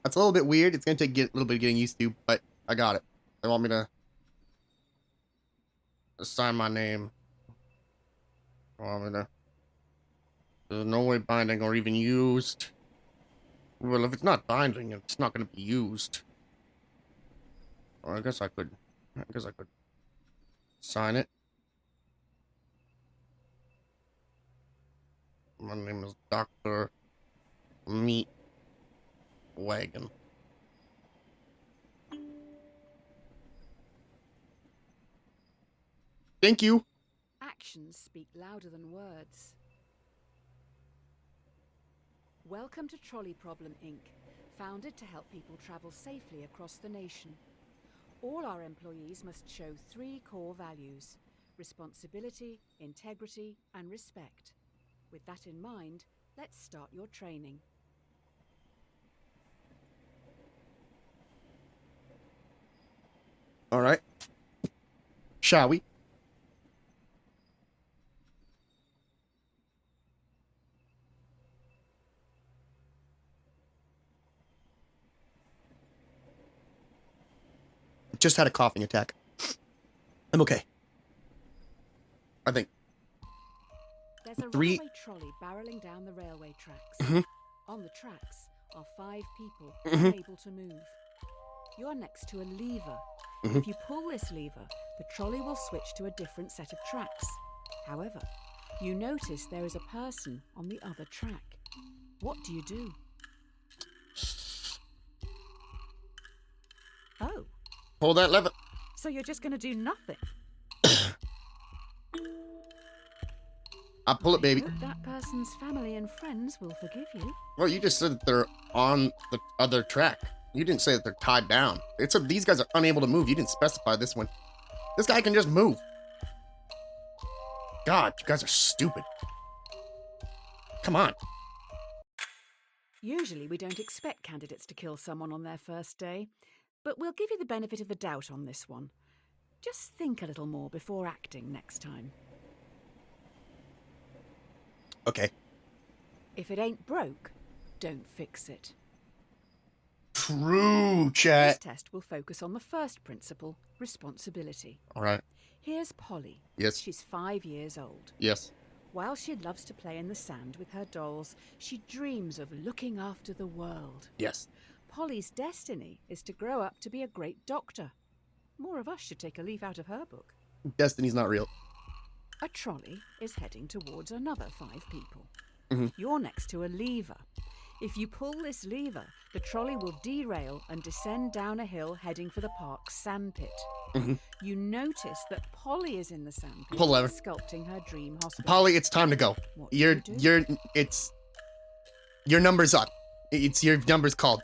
That's a little bit weird. It's gonna take a little bit of getting used to, but I got it. They want me to sign my name. They want me to... There's no way binding or even used. Well, if it's not binding, it's not gonna be used. Well, I guess I could sign it. My name is Dr. Meat Wagon. Thank you. Actions speak louder than words. Welcome to Trolley Problem Inc., founded to help people travel safely across the nation. All our employees must show 3 core values: responsibility, integrity, and respect. With that in mind, let's start your training. All right. Shall we? Just had a coughing attack. I'm okay. I think. There's a 3 railway trolley barreling down the railway tracks. Mhm. On the tracks are 5 people Mhm. unable to move. You're next to a lever. Mhm. If you pull this lever, the trolley will switch to a different set of tracks. However, you notice there is a person on the other track. What do you do? Oh, Pull that lever. so you're just going to do nothing? I pull it, baby. I hope that person's family and friends will forgive you. Well, you just said that they're on the other track. You didn't say that they're tied down. It said these guys are unable to move. You didn't specify this one. This guy can just move. God, you guys are stupid. Come on. Usually we don't expect candidates to kill someone on their first day, but we'll give you the benefit of the doubt on this one. Just think a little more before acting next time. Okay. If it ain't broke, don't fix it. True, This chat. test will focus on the first principle, responsibility. All right. Here's Polly. Yes. She's 5 years old. Yes. While she loves to play in the sand with her dolls, she dreams of looking after the world. Yes. Polly's destiny is to grow up to be a great doctor. More of us should take a leaf out of her book. Destiny's not real. A trolley is heading towards another 5 people. Mhm. You're next to a lever. If you pull this lever, the trolley will derail and descend down a hill heading for the park's sandpit. Mhm. You notice that Polly is in the sandpit, Pull lever. sculpting her dream hospital. Polly, it's time to go. What do you do? Your number's up. It's your number's called.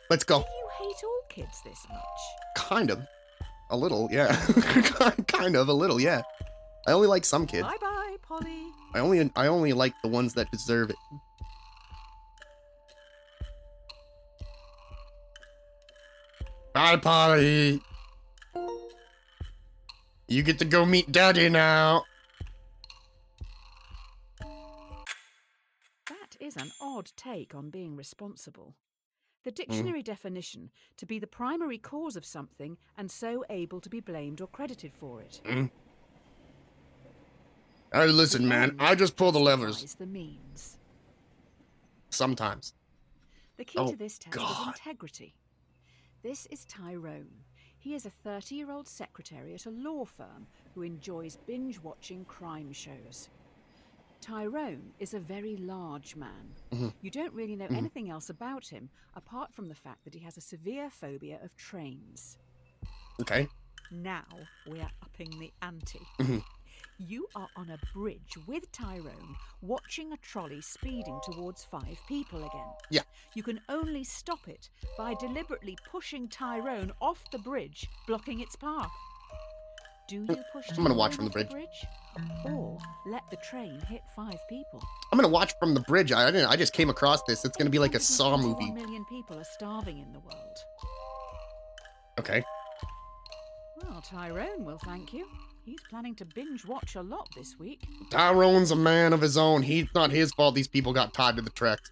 Let's go. Do you hate all kids this much? Kind of. A little, yeah. Kind of, a little, yeah. I only like some kids. Bye-bye, Polly. I only like the ones that deserve it. Bye, Polly. You get to go meet Daddy now. That is an odd take on being responsible. The dictionary definition, to be the primary cause of something and so able to be blamed or credited for it. Hey, listen, man. end I just pull the levers. justifies the means. Sometimes. The key Oh, to this test God. is integrity. This is Tyrone. He is a 30-year-old secretary at a law firm who enjoys binge-watching crime shows. Tyrone is a very large man. You don't really know anything else about him, apart from the fact that he has a severe phobia of trains. Okay. Now we're upping the ante. Mhm. You are on a bridge with Tyrone, watching a trolley speeding towards 5 people again. Yeah. You can only stop it by deliberately pushing Tyrone off the bridge, blocking its path. Do you push I'm gonna watch Tyrone from the off bridge? Or let the train hit 5 people? I'm gonna watch from the bridge. I just came across this. It's gonna be like a Saw 121 movie. million people are starving in the world. Okay. Well, Tyrone will thank you. He's planning to binge watch a lot this week. Tyrone's a man of his own. It's not his fault these people got tied to the tracks.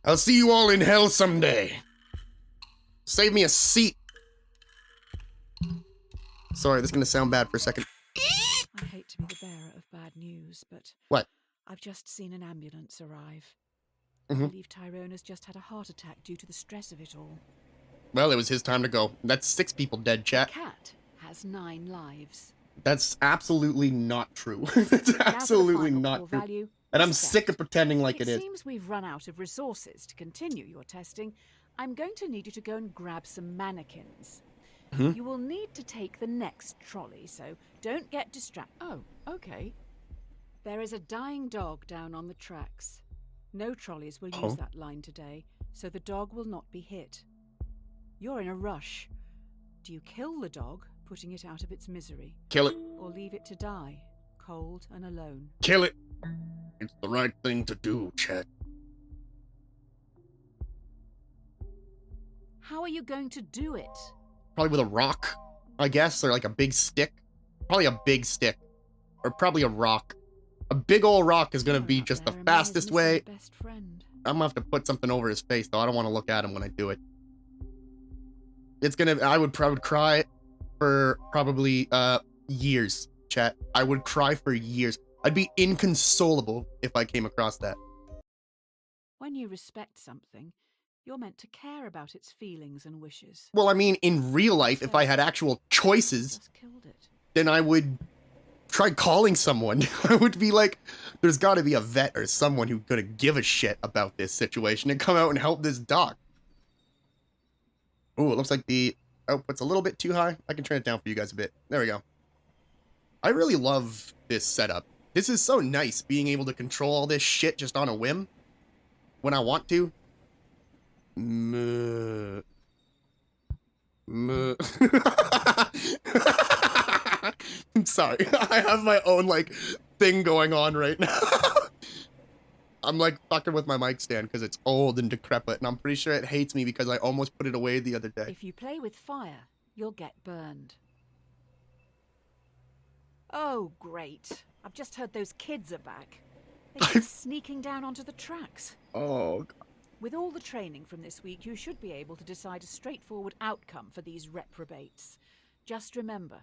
I'll see you all in hell someday. Save me a seat. Sorry, this is gonna sound bad for a second. I hate to be the bearer of bad news, but What? I've just seen an ambulance arrive. Mm-hmm. I believe Tyrone has just had a heart attack due to the stress of it all. Well, it was his time to go. That's 6 people dead, chat. The cat has 9 lives. That's absolutely not true. That's absolutely not true. Value, And I'm respect. sick of pretending like it is. It seems we've run out of resources to continue your testing. I'm going to need you to go and grab some mannequins. You will need to take the next trolley, so don't get distracted. Oh, okay. There is a dying dog down on the tracks. No trolleys will use that line today, so the dog will not be hit. You're in a rush. Do you kill the dog, putting it out of its misery? Kill it. Or leave it to die, cold and alone? Kill it. It's the right thing to do, chat. How are you going to do it? Probably with a rock, I guess, or like a big stick. Probably a big stick. Or probably a rock. A big old rock is gonna be just the fastest way. Best friend. I'm gonna have to put something over his face, though. I don't want to look at him when I do it. It's gonna... I would cry for probably, years, chat. I would cry for years. I'd be inconsolable if I came across that. When you respect something, you're meant to care about its feelings and wishes. Well, I mean, in real life, if I had actual choices, Just killed it. then I would try calling someone. I would be like, there's got to be a vet or someone who's gonna give a shit about this situation and come out and help this dog. Ooh, it looks like the output's a little bit too high. I can turn it down for you guys a bit. There we go. I really love this setup. This is so nice, being able to control all this shit just on a whim when I want to. I'm sorry. I have my own, like, thing going on right now. I'm, like, fucking with my mic stand because it's old and decrepit, and I'm pretty sure it hates me because I almost put it away the other day. If you play with fire, you'll get burned. Oh, great. I've just heard those kids are back. They keep sneaking down onto the tracks. Oh, God. With all the training from this week, you should be able to decide a straightforward outcome for these reprobates. Just remember,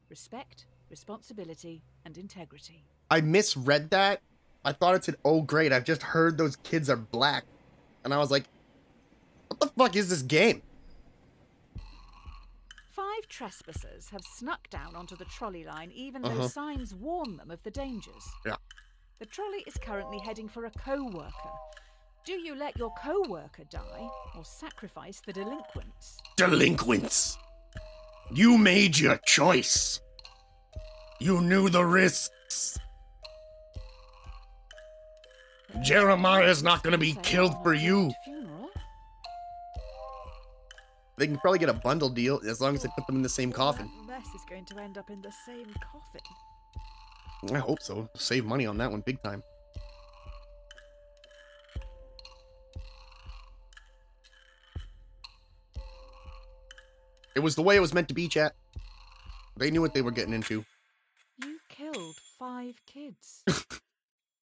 respect, responsibility, and integrity. I misread that. I thought it said, oh, great, I've just heard those kids are black. And I was like, what the fuck is this game? 5 trespassers have snuck down onto the trolley line even though signs warn them of the dangers. Yeah. The trolley is currently heading for a co-worker. Do you let your co-worker die or sacrifice the delinquents? Delinquents! You made your choice. You knew the risks. Jeremiah's not gonna be killed for you. Funeral? They can probably get a bundle deal as long as they put them in the same coffin. That mess is going to end up in the same coffin. I hope so. Save money on that one big time. It was the way it was meant to be, chat. They knew what they were getting into. You killed 5 kids.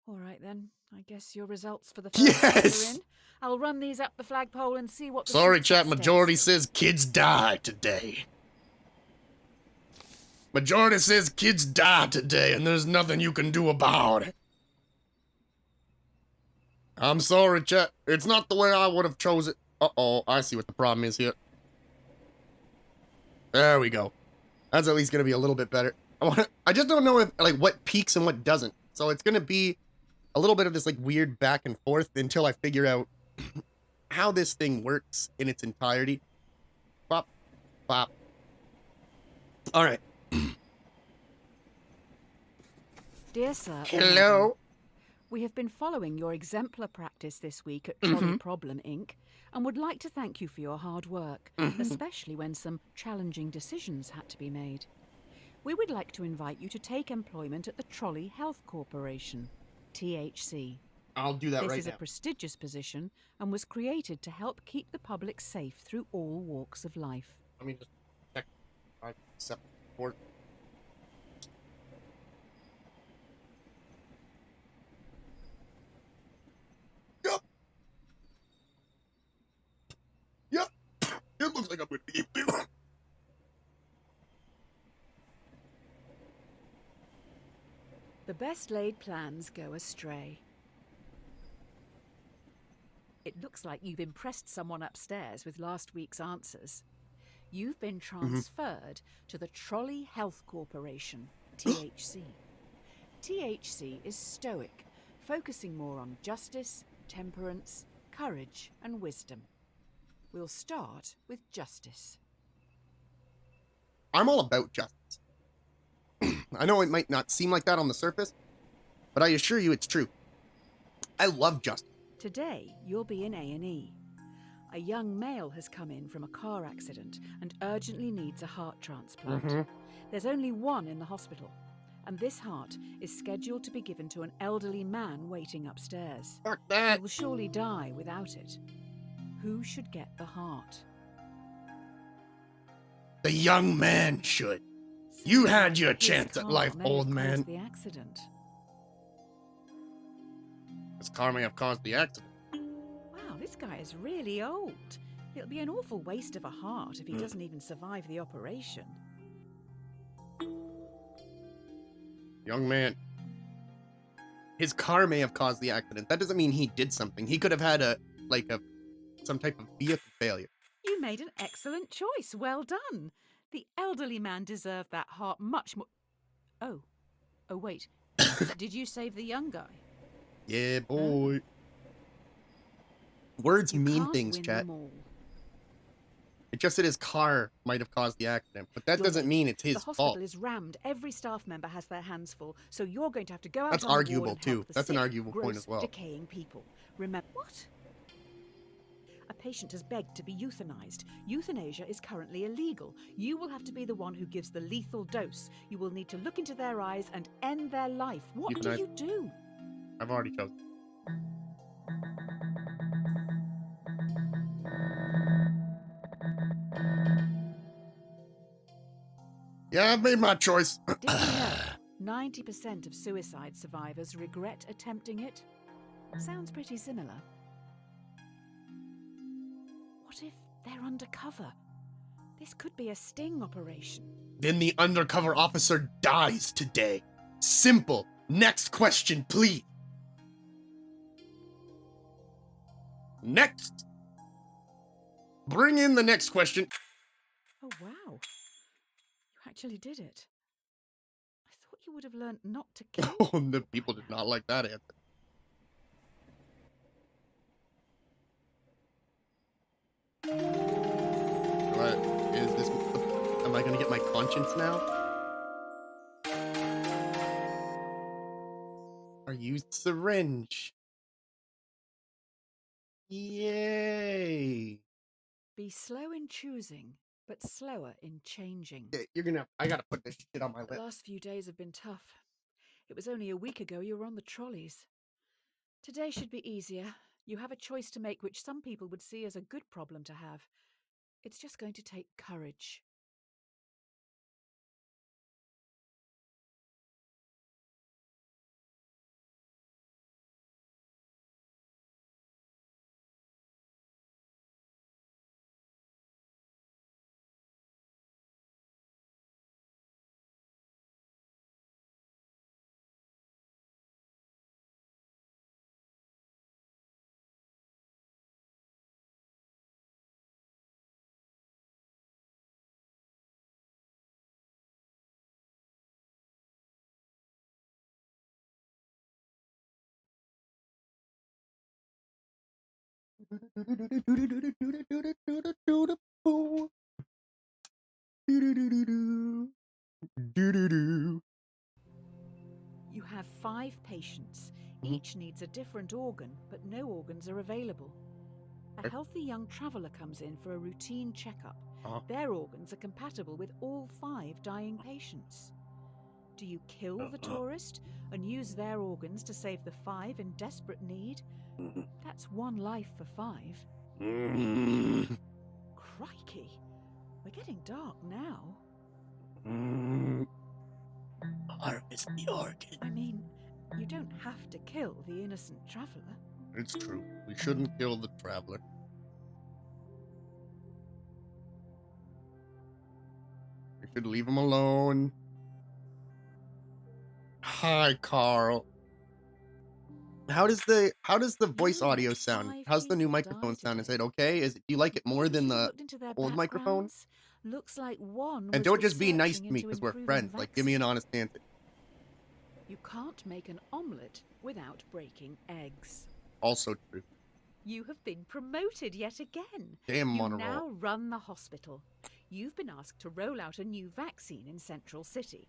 All right, then. I guess your results for the first Yes! are in. I'll run these up the flagpole and see what the Sorry, success chat. stands Majority for. says kids die today. Majority says kids die today, and there's nothing you can do about it. I'm sorry, chat. It's not the way I would have chose it. Uh-oh, I see what the problem is here. There we go. That's at least gonna be a little bit better. I just don't know if, like, what peaks and what doesn't. So it's gonna be a little bit of this, like, weird back and forth until I figure out how this thing works in its entirety. Bop, bop. All right. Dear Sir, Hello. we have been following your exemplar practice this week at Trolley Problem Inc. and would like to thank you for your hard work, especially when some challenging decisions had to be made. We would like to invite you to take employment at the Trolley Health Corporation, THC. I'll do that This right is now. a prestigious position and was created to help keep the public safe through all walks of life. Let me just check. I accept support. think I'm gonna be able to. The best laid plans go astray. It looks like you've impressed someone upstairs with last week's answers. You've been transferred to the Trolley Health Corporation, THC. THC is stoic, focusing more on justice, temperance, courage, and wisdom. We'll start with justice. I'm all about justice. I know it might not seem like that on the surface, but I assure you it's true. I love justice. Today, you'll be in A&E. A young male has come in from a car accident and urgently needs a heart transplant. There's only one in the hospital, and this heart is scheduled to be given to an elderly man waiting upstairs. Fuck that. He will surely die without it. Who should get the heart? The young man should. You had your His chance at car life, may have old caused man. the accident. This car may have caused the accident. Wow, this guy is really old. It'll be an awful waste of a heart if he doesn't even survive the operation. Young man. His car may have caused the accident. That doesn't mean he did something. He could have had some type of vehicle failure. You made an excellent choice. Well done. The elderly man deserved that heart much more. Oh, wait. Did you save the young guy? Yeah, boy. Words You mean can't things, win chat. them all. It just said his car might have caused the accident, but that You're doesn't late. mean it's his The hospital fault. is rammed. Every staff member has their hands full, so you're going to have to go out That's on the ward arguable, and too. help the That's an sick, arguable point gross, as well. decaying people. Remember what? A patient has begged to be euthanized. Euthanasia is currently illegal. You will have to be the one who gives the lethal dose. You will need to look into their eyes and end their life. What do Euthanize. you do? I've already chosen. Yeah, I've made my choice. Did you know 90% of suicide survivors regret attempting it? Sounds pretty similar. What if they're undercover? This could be a sting operation. Then the undercover officer dies today. Simple. Next question, please. Next. Bring in the next question. Oh, wow. You actually did it. I thought you would have learned not to kill. Oh, the people did not like that answer. Am I gonna get my conscience now? Are you syringe? Yay! Be slow in choosing, but slower in changing. Yeah, I gotta put this shit on my The lip. last few days have been tough. It was only a week ago you were on the trolleys. Today should be easier. You have a choice to make which some people would see as a good problem to have. It's just going to take courage. You have 5 patients. Each needs a different organ, but no organs are available. A healthy young traveller comes in for a routine checkup. Their organs are compatible with all 5 dying patients. Do you kill the tourist and use their organs to save the 5 in desperate need? That's 1 life for 5. Crikey, we're getting dark now. Harvest the organ. I mean, you don't have to kill the innocent traveller. It's true. We shouldn't kill the traveler. I should leave him alone. Hi, Carl. How does the voice No, audio sound? 5 How's the new people microphone died sound? Is today. it okay? Do you like it more If than you the looked into their old microphone? backgrounds, looks like one And was don't just be nice researching to me into because we're improving friends. Like, give me an vaccine. honest answer. You can't make an omelette without breaking eggs. Also true. You have been promoted yet again. Damn, You Monorail. now run the hospital. You've been asked to roll out a new vaccine in Central City.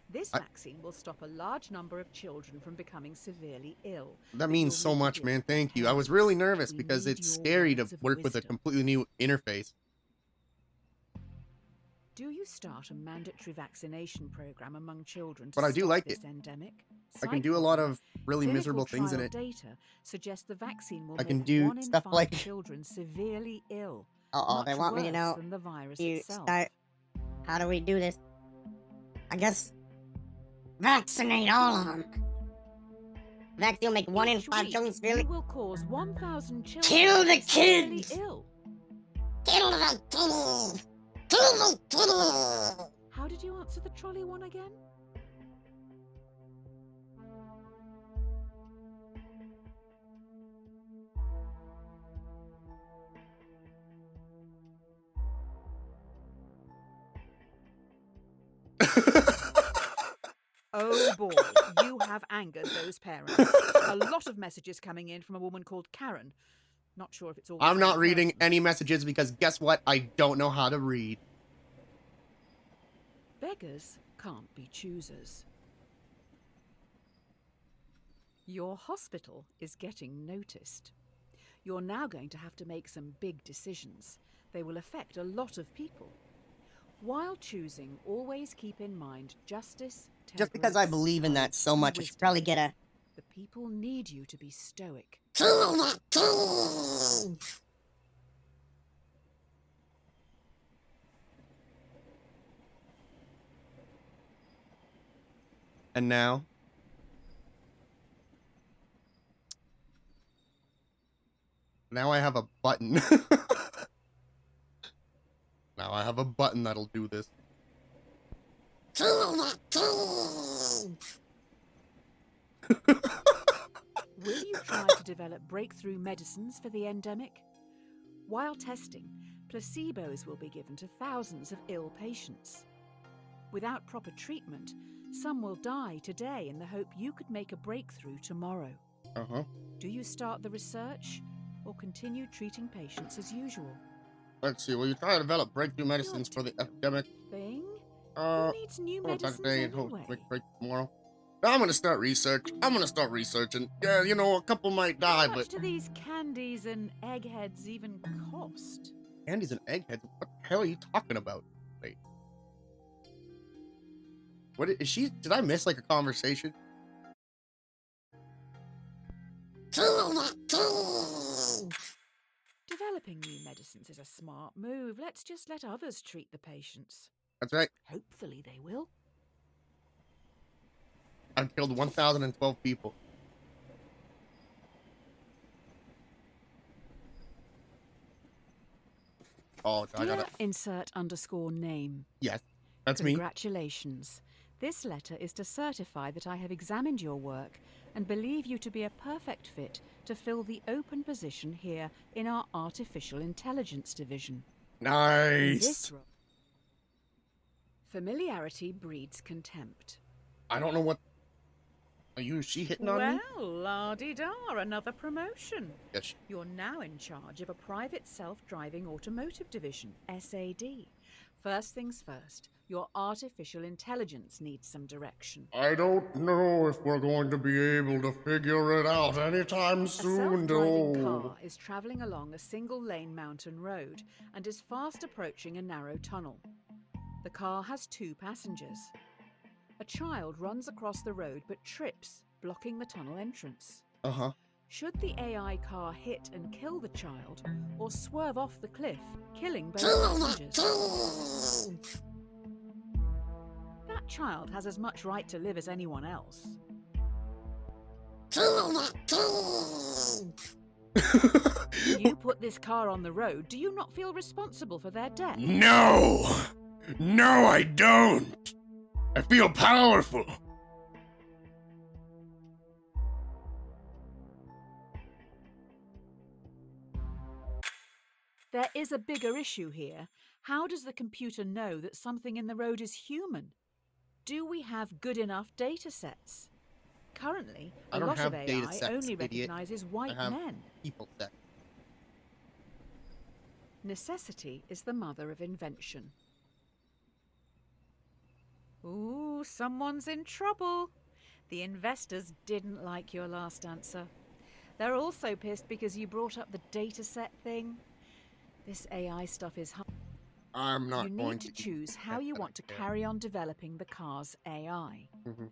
This vaccine will stop a large number of children from becoming severely ill. That but means you'll so need to much, do it man. for Thank you. I was parents. really nervous We because need it's your scary to words of work with a wisdom. completely new interface. Do you start a mandatory vaccination program among children to But I do stop like this it. endemic? I can do a lot of really Clinical miserable things in trial it. data suggests the vaccine will I can make do 1 in stuff 5 like... children severely ill. Uh-oh, they Much want me to worse know. than the virus You itself. start. How do we do this? I guess. Vaccinate all of them. Vaccine will make 1 in Each 5 week, children severely. you will cause 1,000 children Kill the to be severely kids! ill. Kill the kiddies! Kill the kiddies! How did you answer the trolley one again? Oh boy, you have angered those parents. A lot of messages coming in from a woman called Karen. Not sure if it's all the I'm same not reading person. any messages because guess what? I don't know how to read. Beggars can't be choosers. Your hospital is getting noticed. You're now going to have to make some big decisions. They will affect a lot of people. While choosing, always keep in mind justice, Just because I temperance, believe in that pride, so and much, I should wisdom. probably get a. The people need you to be stoic. Kill the kids! And now... Now I have a button. Now I have a button that'll do this. Kill the kids! Will you try to develop breakthrough medicines for the endemic? While testing, placebos will be given to thousands of ill patients. Without proper treatment, some will die today in the hope you could make a breakthrough tomorrow. Uh-huh. Do you start the research or continue treating patients as usual? Let's see. Will you try to develop breakthrough medicines for the epidemic? Thing? Who needs new Hold on medicines today and hope anyway? make break tomorrow. I'm gonna start research. I'm gonna start researching. Yeah, you know, a couple might die, How much but do these candies and eggheads even cost? candies and eggheads. What the hell are you talking about? Wait. What is she? Did I miss like a conversation? Kill the kids! Developing new medicines is a smart move. Let's just let others treat the patients. That's right. Hopefully they will. I've killed 1,012 people. Oh, I Dear gotta... insert underscore name. Yes, that's me. Congratulations. This letter is to certify that I have examined your work and believe you to be a perfect fit to fill the open position here in our Artificial Intelligence Division. In Nice. this role, familiarity breeds contempt. I don't know what... Is she hitting on me? Well, la-di-da, another promotion. Yes. You're now in charge of a private self-driving automotive division, SAD. First things first, your artificial intelligence needs some direction. I don't know if we're going to be able to figure it out anytime A soon, self-driving though. car is travelling along a single-lane mountain road and is fast approaching a narrow tunnel. The car has 2 passengers. A child runs across the road but trips, blocking the tunnel entrance. Uh-huh. Should the AI car hit and kill the child, or swerve off the cliff, killing both Kill the passengers? kids! That child has as much right to live as anyone else. Kill the kids! You put this car on the road, do you not feel responsible for their death? No! No, I don't. I feel powerful. There is a bigger issue here. How does the computer know that something in the road is human? Do we have good enough data sets? Currently, I a don't lot have of data AI sets, only idiot. recognizes I white have men. people sets. Necessity is the mother of invention. Ooh, someone's in trouble. The investors didn't like your last answer. They're also pissed because you brought up the dataset thing. This AI stuff is hard. I'm not You going need to choose how pretend you that I want to care. carry on developing the car's AI. Mhm.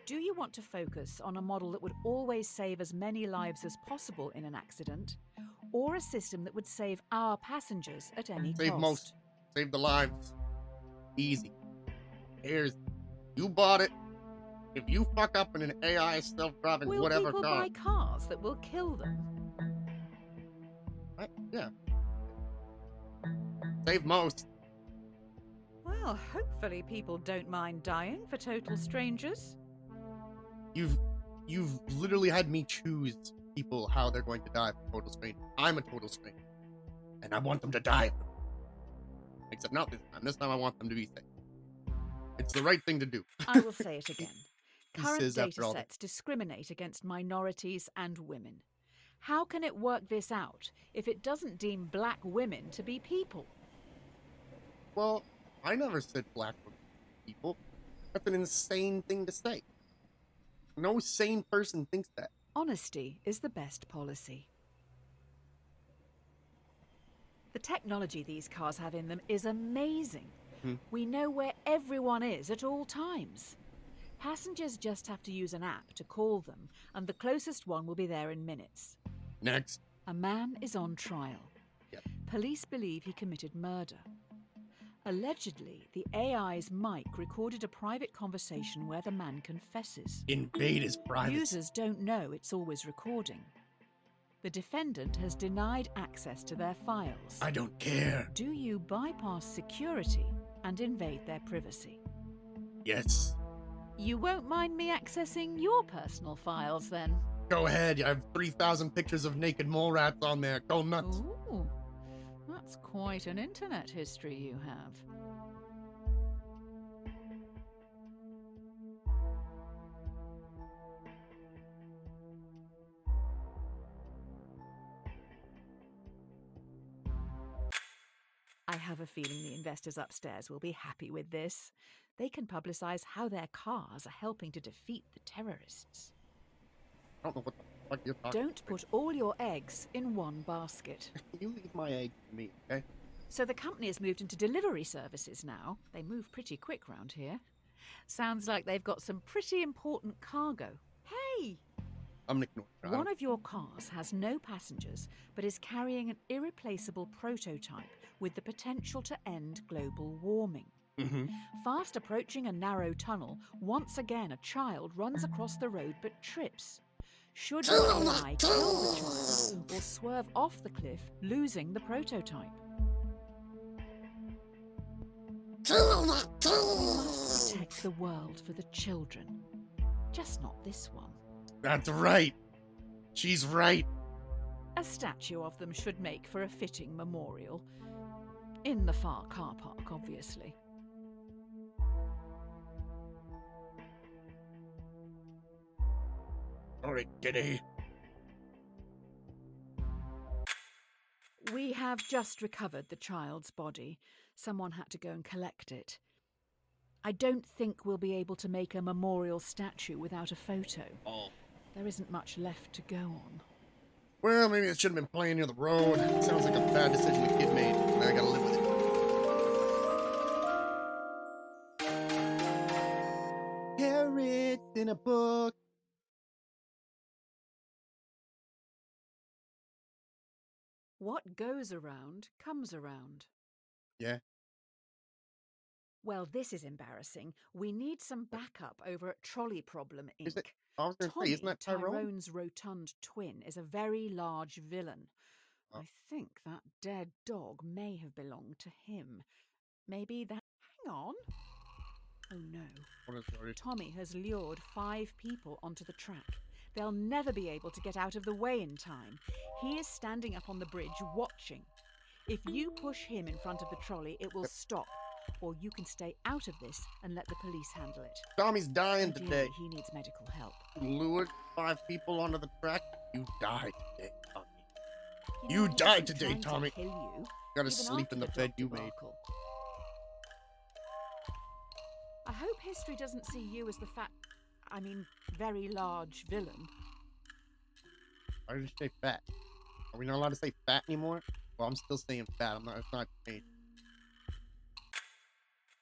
Do you want to focus on a model that would always save as many lives as possible in an accident, or a system that would save our passengers at any Save cost? most. Save the lives. Easy. Here's. You bought it. If you fuck up in an AI self-driving Will whatever people car, buy cars that will kill them? yeah, save most. Well, hopefully people don't mind dying for total strangers. You've literally had me choose people how they're going to die for total stranger. I'm a total stranger, and I want them to die. Except not this time. This time I want them to be safe. It's the right thing to do. I will say it again. He Current says after all datasets discriminate against minorities and women. How can it work this out if it doesn't deem black women to be people? Well, I never said black people. That's an insane thing to say. No sane person thinks that. Honesty is the best policy. The technology these cars have in them is amazing. We know where everyone is at all times. Passengers just have to use an app to call them, and the closest one will be there in minutes. Next. A man is on trial. Yep. Police believe he committed murder. Allegedly, the AI's mic recorded a private conversation where the man confesses. Invade his privacy. Users don't know it's always recording. The defendant has denied access to their files. I don't care. Do you bypass security and invade their privacy? Yes. You won't mind me accessing your personal files then? Go ahead. I have 3,000 pictures of naked mole rats on there. Go nuts. Ooh, that's quite an internet history you have. I have a feeling the investors upstairs will be happy with this. They can publicize how their cars are helping to defeat the terrorists. I don't know what the fuck you're talking Don't put all your eggs in one basket. You leave my egg to me, okay? So the company has moved into delivery services now. They move pretty quick round here. Sounds like they've got some pretty important cargo. Hey! I'm gonna ignore it. One of your cars has no passengers, but is carrying an irreplaceable prototype with the potential to end global warming. Fast approaching a narrow tunnel, once again a child runs across the road but trips. Should the AI kill the child or swerve off the cliff, losing the prototype? We must protect the world for the children. Just not this one. That's right. She's right. A statue of them should make for a fitting memorial. In the far car park, obviously. Sorry, kitty. We have just recovered the child's body. Someone had to go and collect it. I don't think we'll be able to make a memorial statue without a photo. Oh. There isn't much left to go on. Well, maybe it should have been playing near the road. Sounds like a bad decision the kid made, and I gotta live with it. Carrots in a book. What goes around comes around. Yeah. Well, this is embarrassing. We need some backup over at Trolley Problem, Inc. Is it? I was gonna say, Tommy, isn't that Tyrone? Tyrone's rotund twin, is a very large villain. Oh. I think that dead dog may have belonged to him. Maybe that... Hang on. Oh no. What is it? Tommy has lured 5 people onto the track. They'll never be able to get out of the way in time. He is standing up on the bridge watching. If you push him in front of the trolley, it will stop. Or you can stay out of this and let the police handle it. Tommy's dying Ideally, today. he needs medical help. You lured 5 people onto the track. You died today, Tommy. You You know, he died isn't today, trying to Tommy. kill you, Gotta even sleep after in the drug bed you made. debacle. I hope history doesn't see you as the very large villain. Why did you say fat? Are we not allowed to say fat anymore? Well, I'm still saying fat. I'm not. It's not changed.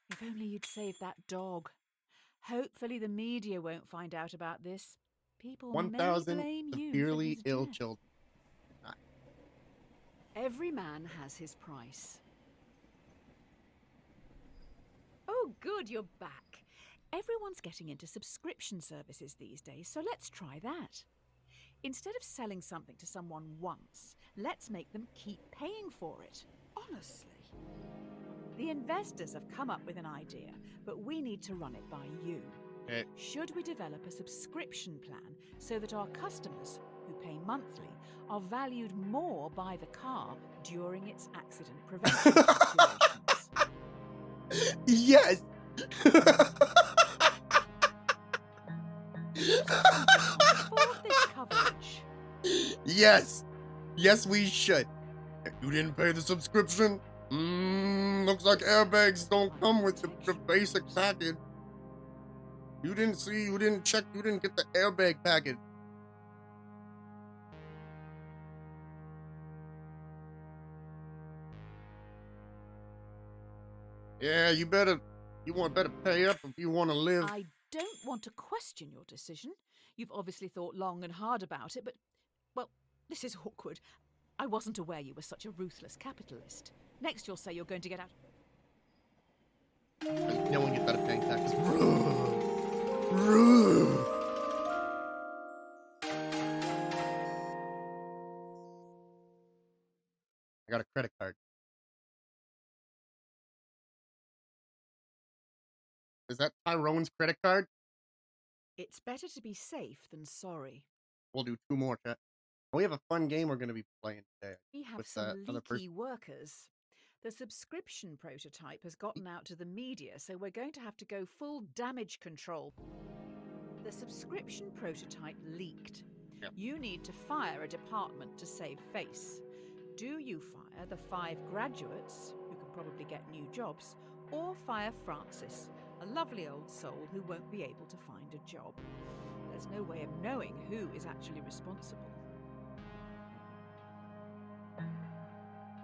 If only you'd saved that dog. Hopefully the media won't find out about this. People may 1,000 blame you for severely his ill death. children. Every man has his price. Oh, good, you're back. Everyone's getting into subscription services these days, so let's try that. Instead of selling something to someone once, let's make them keep paying for it. Honestly. The investors have come up with an idea, but we need to run it by you. Should we develop a subscription plan so that our customers, who pay monthly, are valued more by the car during its accident prevention situations? Yes. Afford this coverage. Yes. Yes, we should. If you didn't pay the subscription, looks like airbags don't come with the basic package. You didn't see, you didn't check, you didn't get the airbag package. Yeah, you better pay up if you want to live. I don't want to question your decision. You've obviously thought long and hard about it, but, well, this is awkward. I wasn't aware you were such a ruthless capitalist. Next you'll say you're going to get out. No one gets out of paying taxes. Rude. I got a credit card. Is that Tyrone's credit card? It's better to be safe than sorry. We'll do 2 more, chat. We have a fun game we're going to be playing today. We have with some other leaky workers. The subscription prototype has gotten out to the media, so we're going to have to go full damage control. The subscription prototype leaked. Yep. You need to fire a department to save face. Do you fire the 5 graduates, who can probably get new jobs, or fire Francis, a lovely old soul who won't be able to find a job? There's no way of knowing who is actually responsible.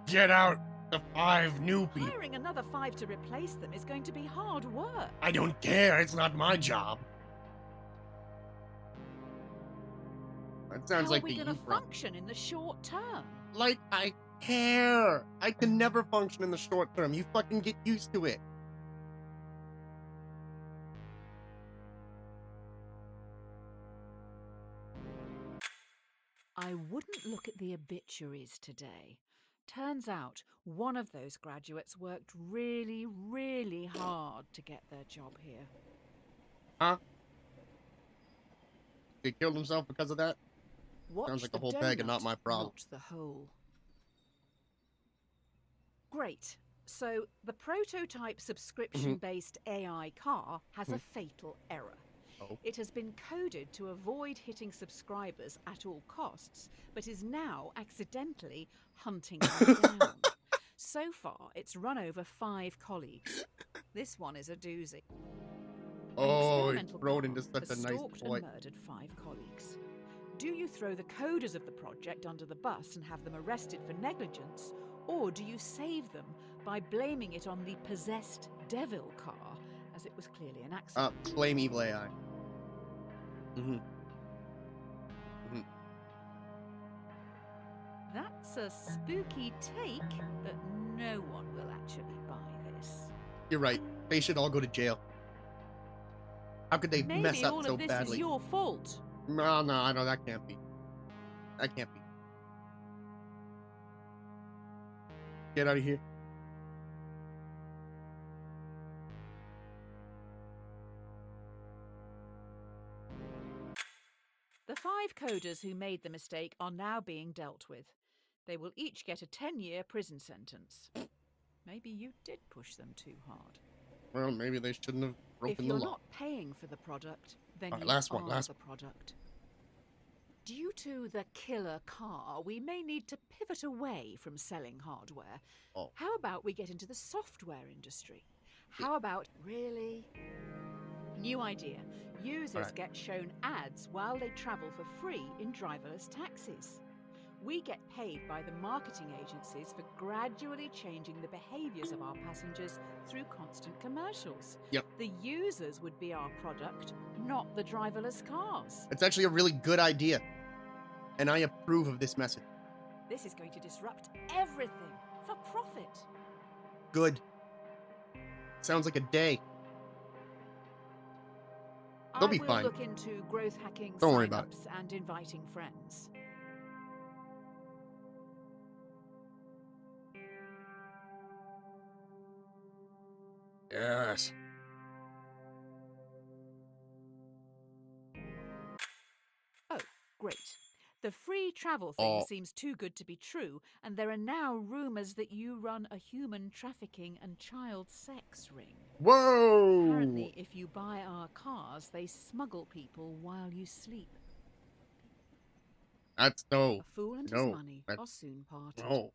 Get out the 5 new people. Hiring another 5 to replace them is going to be hard work. I don't care. It's not my job. That sounds like How are we the going you to problem. function in the short term? Like, I care. I can never function in the short term. You fucking get used to it. I wouldn't look at the obituaries today. Turns out one of those graduates worked really, really hard to get their job here. Huh? He killed himself because of that? Watch Sounds like the a whole bag and not donut, my problem. Not the whole. Great. So the prototype subscription-based AI car has a fatal error. Oh. It has been coded to avoid hitting subscribers at all costs, but is now accidentally hunting them down. So far, it's run over 5 colleagues. This one is a doozy. Oh, An it experimental rode car into such has a nice stalked boy. and murdered 5 colleagues. Do you throw the coders of the project under the bus and have them arrested for negligence, or do you save them by blaming it on the possessed devil car, as it was clearly an accident? Blame evil AI. That's a spooky take, but no one will actually buy this. You're right. They should all go to jail. How could they Maybe mess up all so of this badly? is your fault. No, I know that can't be. That can't be. Get out of here. 5 coders who made the mistake are now being dealt with. They will each get a 10-year prison sentence. Maybe you did push them too hard. Well, maybe they shouldn't have broken If the you're law. not paying for the product, then All right, you last are one. the product. Due to the killer car, we may need to pivot away from selling hardware. Oh. How about we get into the software industry? How about, really? New idea. Users Alright. get shown ads while they travel for free in driverless taxis. We get paid by the marketing agencies for gradually changing the behaviours of our passengers through constant commercials. Yep. The users would be our product, not the driverless cars. It's actually a really good idea. And I approve of this message. This is going to disrupt everything for profit. Good. Sounds like a day. They'll be I will fine. look into growth hacking Don't worry about sign-ups and inviting friends. Yes. Oh, great. The free travel thing Oh. seems too good to be true, and there are now rumours that you run a human trafficking and child sex ring. Whoa! Apparently, if you buy our cars, they smuggle people while you sleep. That's no. A fool and his No, money that- are soon parted. No.